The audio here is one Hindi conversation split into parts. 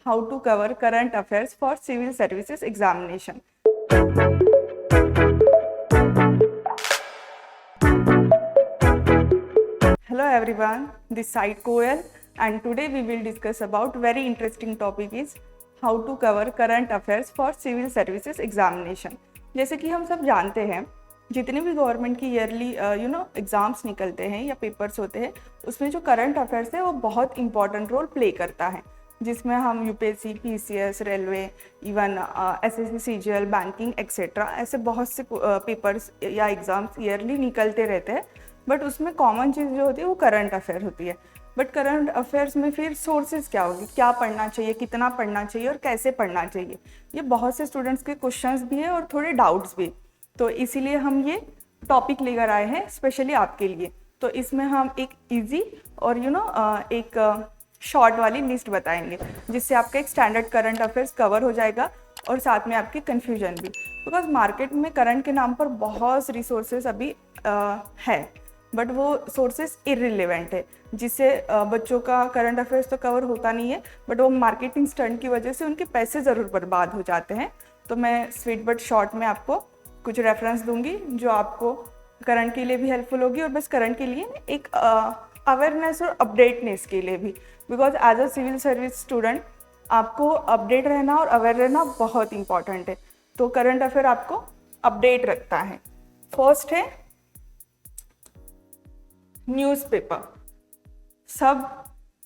how to cover current affairs for civil services examination. Hello everyone, this side Koel, and today we will discuss about very interesting topic is how to cover current affairs for civil services examination. जैसे कि हम सब जानते हैं, जितने भी गवर्नमेंट की ईयरली एग्ज़ाम्स निकलते हैं या पेपर्स होते हैं, उसमें जो करंट अफेयर्स है वो बहुत इंपॉर्टेंट रोल प्ले करता है, जिसमें हम UPSC, PCS, railway, even SSC, CGL, banking etcetera ऐसे बहुत से पेपर्स या एग्ज़ाम्स ईयरली निकलते रहते हैं। बट उसमें कॉमन चीज़ जो होती है वो करंट अफेयर होती है। बट करंट अफेयर्स में फिर सोर्सेज क्या होगी, क्या पढ़ना चाहिए, कितना पढ़ना चाहिए और कैसे पढ़ना चाहिए, ये बहुत से स्टूडेंट्स के क्वेश्चंस भी है और थोड़े डाउट्स भी। तो इसीलिए हम ये टॉपिक लेकर आए हैं स्पेशली आपके लिए। तो इसमें हम एक इजी और एक शॉर्ट वाली लिस्ट बताएंगे, जिससे आपका एक स्टैंडर्ड करंट अफेयर्स कवर हो जाएगा और साथ में आपकी कन्फ्यूजन भी। बिकॉज मार्केट में करंट के नाम पर बहुत रिसोर्सेज अभी है, बट वो सोर्सेज इर्रिलेवेंट है, जिससे बच्चों का करंट अफेयर्स तो कवर होता नहीं है, बट वो मार्केटिंग स्टंट की वजह से उनके पैसे ज़रूर बर्बाद हो जाते हैं। तो मैं स्वीट बट शॉर्ट में आपको कुछ रेफरेंस दूंगी जो आपको करंट के लिए भी हेल्पफुल होगी और बस करंट के लिए एक अवेयरनेस और अपडेटनेस के लिए भी। Because as a civil service student आपको अपडेट रहना और अवेयर रहना बहुत इंपॉर्टेंट है। तो करंट अफेयर आपको अपडेट रखता है। फर्स्ट है न्यूज़पेपर। सब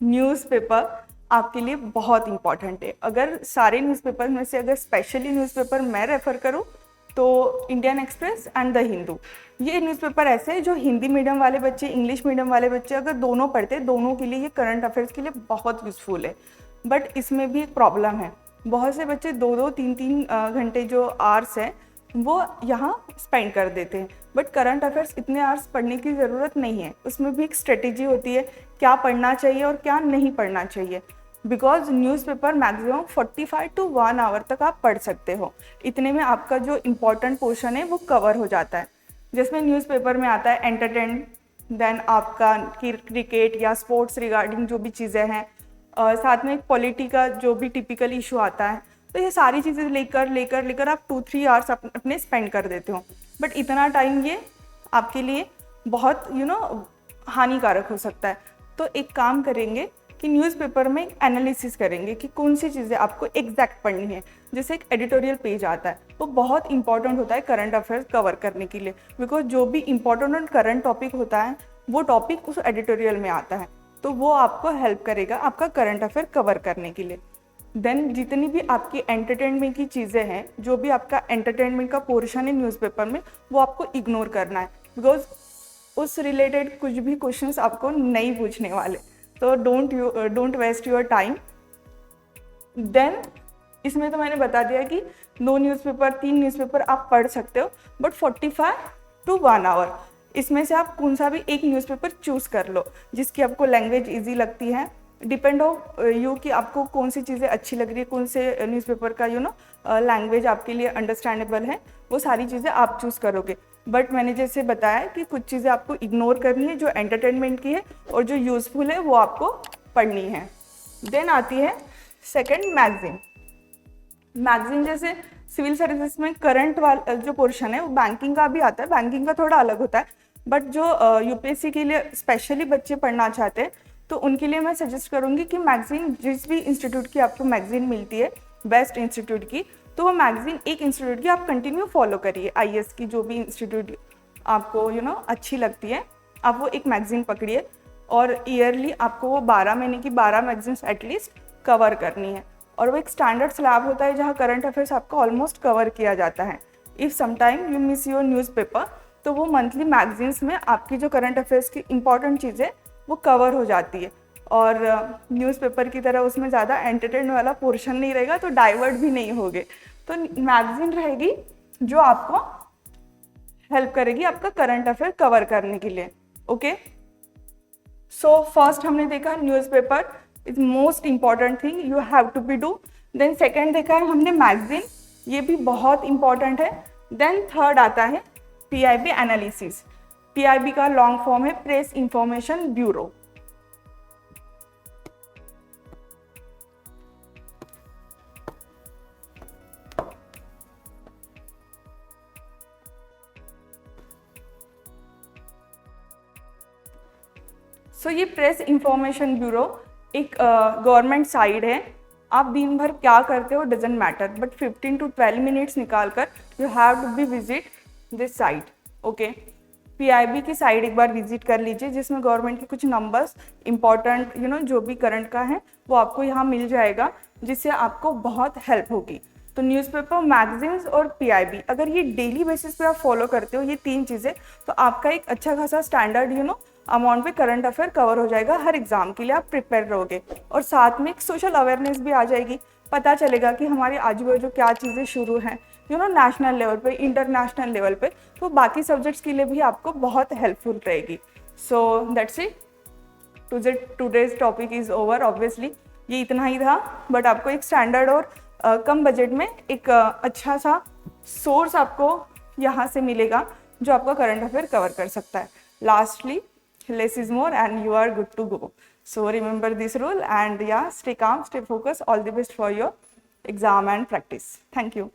न्यूज़पेपर आपके लिए बहुत इंपॉर्टेंट है। अगर सारे न्यूज़पेपर में से अगर स्पेशली न्यूज़पेपर मैं रेफ़र करूँ तो Indian express and the Hindu, ये न्यूज़पेपर ऐसे है जो हिंदी मीडियम वाले बच्चे, इंग्लिश मीडियम वाले बच्चे अगर दोनों पढ़ते हैं, दोनों के लिए ये करंट अफेयर्स के लिए बहुत यूज़फुल है। बट इसमें भी एक प्रॉब्लम है, बहुत से बच्चे 2-2, 3-3 घंटे जो आवर्स है वो यहाँ स्पेंड कर देते हैं। बट करंट अफेयर्स इतने आवर्स पढ़ने की ज़रूरत नहीं है, उसमें भी एक स्ट्रेटेजी होती है क्या पढ़ना चाहिए और क्या नहीं पढ़ना चाहिए। Because newspaper maximum 45 to 1 hour तक आप पढ़ सकते हो, इतने में आपका जो इम्पोर्टेंट पोर्शन है वो कवर हो जाता है। जिसमें न्यूज़पेपर में आता है एंटरटेन, देन आपका क्रिकेट या स्पोर्ट्स रिगार्डिंग जो भी चीज़ें हैं, साथ में एक पॉलिटी का जो भी टिपिकल इशू आता है। तो ये सारी चीज़ें लेकर आप 2-3 आवर्स अपने स्पेंड कर देते हो। बट इतना टाइम ये आपके लिए बहुत हानिकारक हो सकता है। तो एक काम करेंगे कि न्यूज़पेपर में एनालिसिस करेंगे कि कौन सी चीज़ें आपको एग्जैक्ट पढ़नी है। जैसे एक एडिटोरियल पेज आता है, वो बहुत इंपॉर्टेंट होता है करंट अफेयर्स कवर करने के लिए। बिकॉज जो भी इंपॉर्टेंट और करंट टॉपिक होता है वो टॉपिक उस एडिटोरियल में आता है, तो वो आपको हेल्प करेगा आपका करंट अफेयर कवर करने के लिए। देन जितनी भी आपकी एंटरटेनमेंट की चीज़ें हैं, जो भी आपका एंटरटेनमेंट का पोर्शन है न्यूज़पेपर में, वो आपको इग्नोर करना है। बिकॉज उस रिलेटेड कुछ भी क्वेश्चंस आपको नहीं पूछने वाले, तो don't waste your time. Then इसमें तो मैंने बता दिया कि 2 न्यूज़पेपर 3 न्यूज़पेपर आप पढ़ सकते हो, बट 45 to 1 आवर इसमें से आप कौन सा भी एक न्यूज़पेपर चूज़ कर लो जिसकी आपको लैंग्वेज ईजी लगती है। डिपेंड ऑफ यू कि आपको कौन सी चीज़ें अच्छी लग रही है, कौन से न्यूज़पेपर का लैंग्वेज आपके लिए अंडरस्टैंडेबल है, वो सारी चीज़ें आप चूज़ करोगे। बट मैंने जैसे बताया कि कुछ चीज़ें आपको इग्नोर करनी है जो एंटरटेनमेंट की है, और जो यूज़फुल है वो आपको पढ़नी है। देन आती है सेकंड मैगजीन। मैगजीन जैसे सिविल सर्विसेज में करंट वाला जो पोर्शन है वो बैंकिंग का भी आता है, बैंकिंग का थोड़ा अलग होता है। बट जो यूपीएससी के लिए स्पेशली बच्चे पढ़ना चाहते हैं तो उनके लिए मैं सजेस्ट करूँगी कि मैगजीन जिस भी इंस्टीट्यूट की आपको मैगजीन मिलती है, बेस्ट इंस्टीट्यूट की, तो वो मैगजीन एक इंस्टीट्यूट की आप कंटिन्यू फॉलो करिए। आईएएस की जो भी इंस्टीट्यूट आपको अच्छी लगती है, आप वो एक मैगजीन पकड़िए और ईयरली आपको वो 12 महीने की 12 मैगजीन्स एटलीस्ट कवर करनी है। और वो एक स्टैंडर्ड स्लैब होता है जहाँ करंट अफेयर्स आपको ऑलमोस्ट कवर किया जाता है। If sometime you miss your newspaper, तो वो मंथली मैगजीन्स में आपकी जो करंट अफेयर्स की इंपॉर्टेंट चीज़ें वो कवर हो जाती है। और न्यूज़पेपर की तरह उसमें ज़्यादा एंटरटेन वाला पोर्शन नहीं रहेगा, तो डाइवर्ट भी नहीं होगे। तो मैगजीन रहेगी जो आपको हेल्प करेगी आपका करंट अफेयर कवर करने के लिए। ओके, सो फर्स्ट हमने देखा newspaper is most important thing you have to be do. Then second देखा है हमने मैगजीन, ये भी बहुत इंपॉर्टेंट है। देन थर्ड आता है पीआईबी एनालिसिस। पीआईबी का लॉन्ग फॉर्म है प्रेस इंफॉर्मेशन ब्यूरो। सो ये प्रेस इंफॉर्मेशन ब्यूरो एक गवर्नमेंट साइट है। आप दिन भर क्या करते हो doesn't matter, but 15 to 12 minutes निकाल कर you have to be visit this site. Okay, PIB की साइट एक बार विजिट कर लीजिए, जिसमें गवर्नमेंट के कुछ नंबर्स इंपॉर्टेंट जो भी करंट का है वो आपको यहाँ मिल जाएगा, जिससे आपको बहुत हेल्प होगी। तो न्यूज़पेपर, मैगजीन्स और PIB, अगर ये डेली बेसिस पे आप फॉलो करते हो ये 3 चीज़ें, तो आपका एक अच्छा खासा स्टैंडर्ड अमाउंट पे करंट अफेयर कवर हो जाएगा। हर एग्जाम के लिए आप प्रिपेयर रहोगे, और साथ में एक सोशल अवेयरनेस भी आ जाएगी। पता चलेगा कि हमारे आजू बाजू क्या चीज़ें शुरू हैं नेशनल लेवल पे, इंटरनेशनल लेवल पे, तो बाकी सब्जेक्ट्स के लिए भी आपको बहुत हेल्पफुल रहेगी। So that's it, today's topic is over. Obviously ये इतना ही था, बट आपको एक स्टैंडर्ड और कम बजट में एक अच्छा सा सोर्स आपको यहाँ से मिलेगा जो आपका करंट अफेयर कवर कर सकता है। Lastly, less is more and you are good to go. So remember this rule, and yeah, stay calm, stay focused. All the best for your exam and practice. Thank you.